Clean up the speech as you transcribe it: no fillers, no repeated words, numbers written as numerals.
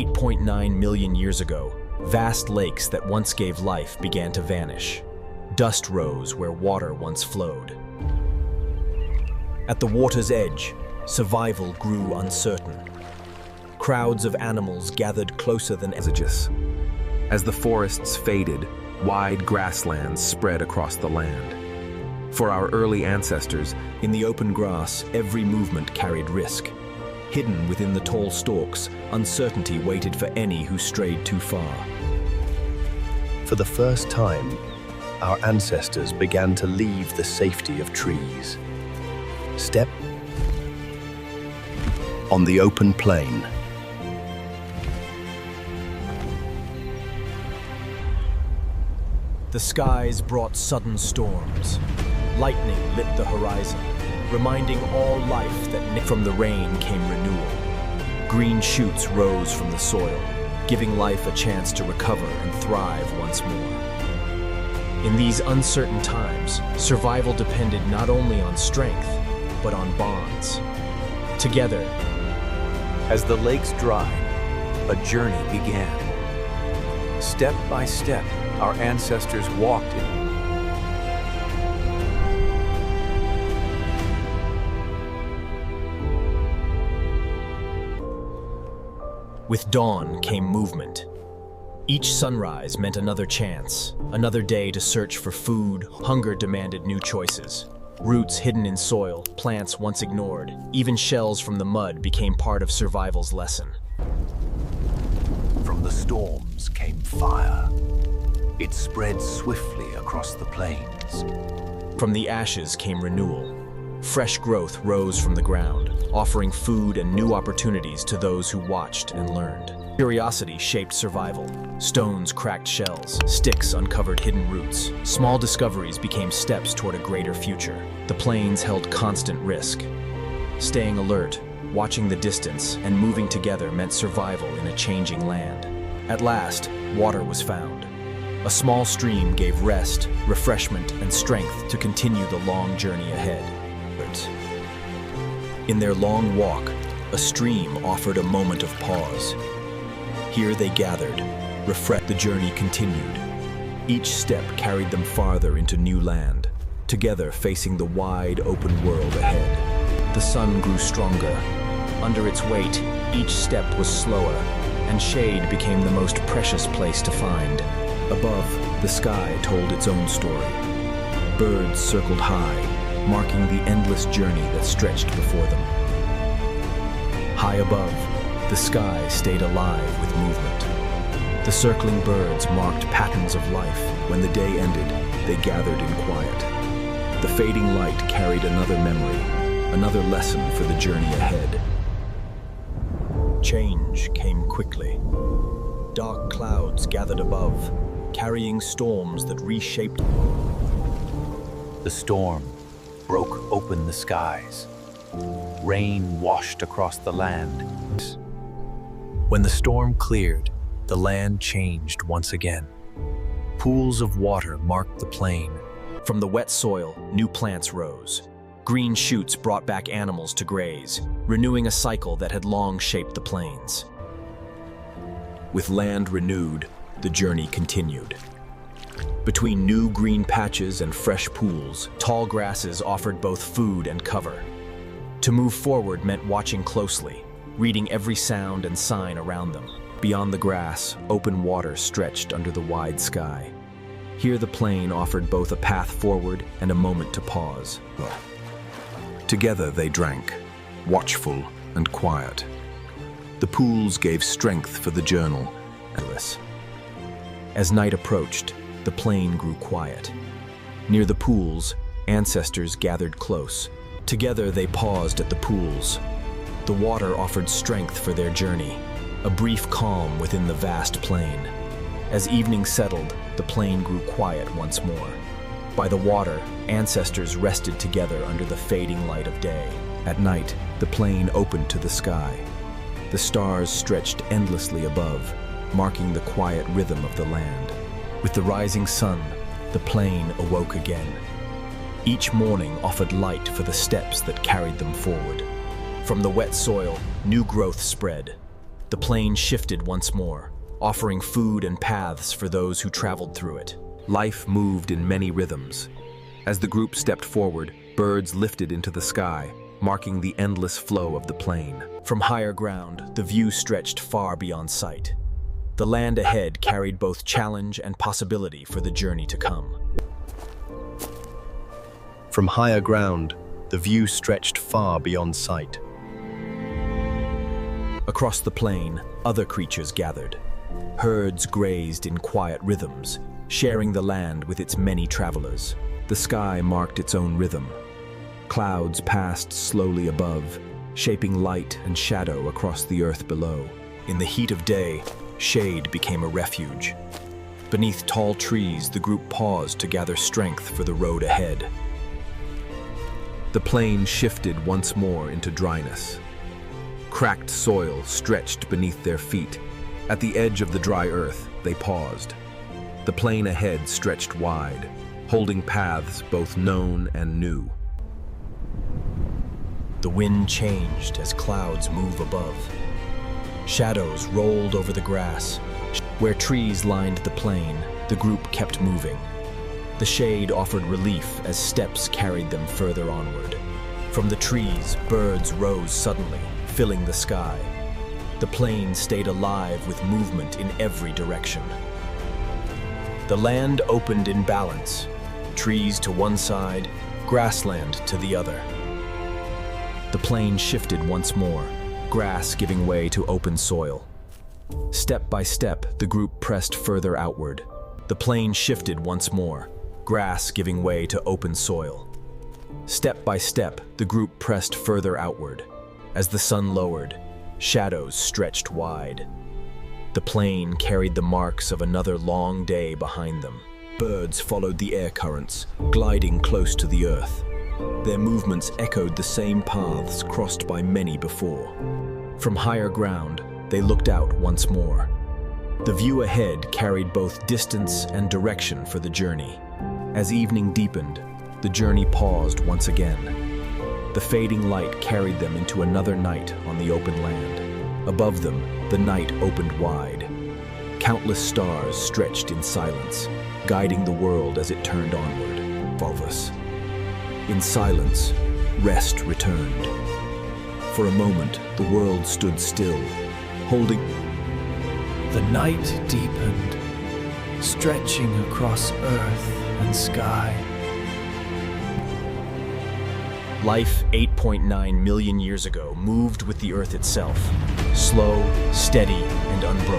8.9 million years ago, vast lakes that once gave life began to vanish. Dust rose where water once flowed. At the water's edge, survival grew uncertain. Crowds of animals gathered closer than exogenous. As the forests faded, wide grasslands spread across the land. For our early ancestors, In the open grass, every movement carried risk. Hidden within the tall stalks, uncertainty waited for any who strayed too far. For the first time, our ancestors began to leave the safety of trees. Step on the open plain. The skies brought sudden storms. Lightning lit the horizon, reminding all life that from the rain came renewal. Green shoots rose from the soil, giving life a chance to recover and thrive once more. In these uncertain times, survival depended not only on strength, but on bonds. Together, As the lakes dried, a journey began. Step by step, our ancestors walked it. with dawn came movement. Each sunrise meant another chance, another day to search for food. Hunger demanded new choices. Roots hidden in soil, plants once ignored, even shells from the mud became part of survival's lesson. From the storms came fire. It spread swiftly across the plains. From the ashes came renewal. Fresh growth rose from the ground, offering food and new opportunities to those who watched and learned. Curiosity shaped survival. Stones cracked shells, sticks uncovered hidden roots. Small discoveries became steps toward a greater future. The plains held constant risk. Staying alert, watching the distance, and moving together meant survival in a changing land. At last, water was found. A small stream gave rest, refreshment, and strength to continue the long journey ahead. In their long walk, a stream offered a moment of pause. Here they gathered, refreshed. The journey continued. Each step carried them farther into new land, together facing the wide, open world ahead. The sun grew stronger. Under its weight, each step was slower, and shade became the most precious place to find. Above, the sky told its own story. Birds circled high, marking the endless journey that stretched before them. High above, the sky stayed alive with movement. The circling birds marked patterns of life. When the day ended, they gathered in quiet. The fading light carried another memory, another lesson for the journey ahead. Change came quickly. Dark clouds gathered above, carrying storms that reshaped. The storm broke open the skies. Rain washed across the land. When the storm cleared, the land changed once again. Pools of water marked the plain. From the wet soil, new plants rose. Green shoots brought back animals to graze, renewing a cycle that had long shaped the plains. With land renewed, the journey continued. Between new green patches and fresh pools, tall grasses offered both food and cover. To move forward meant watching closely, reading every sound and sign around them. Beyond the grass, open water stretched under the wide sky. Here the plain offered both a path forward and a moment to pause. Together they drank, watchful and quiet. The pools gave strength for the journal. As night approached, the plain grew quiet. Near the pools, ancestors gathered close. Together they paused at the pools. The water offered strength for their journey, a brief calm within the vast plain. As evening settled, the plain grew quiet once more. By the water, ancestors rested together under the fading light of day. At night, the plain opened to the sky. The stars stretched endlessly above, marking the quiet rhythm of the land. With the rising sun, the plain awoke again. Each morning offered light for the steps that carried them forward. From the wet soil, new growth spread. The plain shifted once more, offering food and paths for those who traveled through it. Life moved in many rhythms. As the group stepped forward, birds lifted into the sky, marking the endless flow of the plain. From higher ground, the view stretched far beyond sight. The land ahead carried both challenge and possibility for the journey to come. From higher ground, the view stretched far beyond sight. Across the plain, other creatures gathered. Herds grazed in quiet rhythms, sharing the land with its many travelers. The sky marked its own rhythm. Clouds passed slowly above, shaping light and shadow across the earth below. In the heat of day, shade became a refuge. Beneath tall trees, the group paused to gather strength for the road ahead. The plain shifted once more into dryness. Cracked soil stretched beneath their feet. At the edge of the dry earth, they paused. The plain ahead stretched wide, holding paths both known and new. The wind changed as clouds move above. Shadows rolled over the grass. Where trees lined the plain, the group kept moving. The shade offered relief as steps carried them further onward. From the trees, birds rose suddenly, filling the sky. The plain stayed alive with movement in every direction. The land opened in balance, trees to one side, grassland to the other. The plain shifted once more, grass giving way to open soil. Step by step, the group pressed further outward. The plain shifted once more, grass giving way to open soil. Step by step, the group pressed further outward. As the sun lowered, shadows stretched wide. The plain carried the marks of another long day behind them. Birds followed the air currents, gliding close to the earth. Their movements echoed the same paths crossed by many before. From higher ground, they looked out once more. The view ahead carried both distance and direction for the journey. As evening deepened, the journey paused once again. The fading light carried them into another night on the open land. Above them, the night opened wide. Countless stars stretched in silence, guiding the world as it turned onward. Volvus. In silence, rest returned. For a moment, the world stood still, holding. The night deepened, stretching across earth and sky. Life 8.9 million years ago moved with the Earth itself, slow, steady, and unbroken.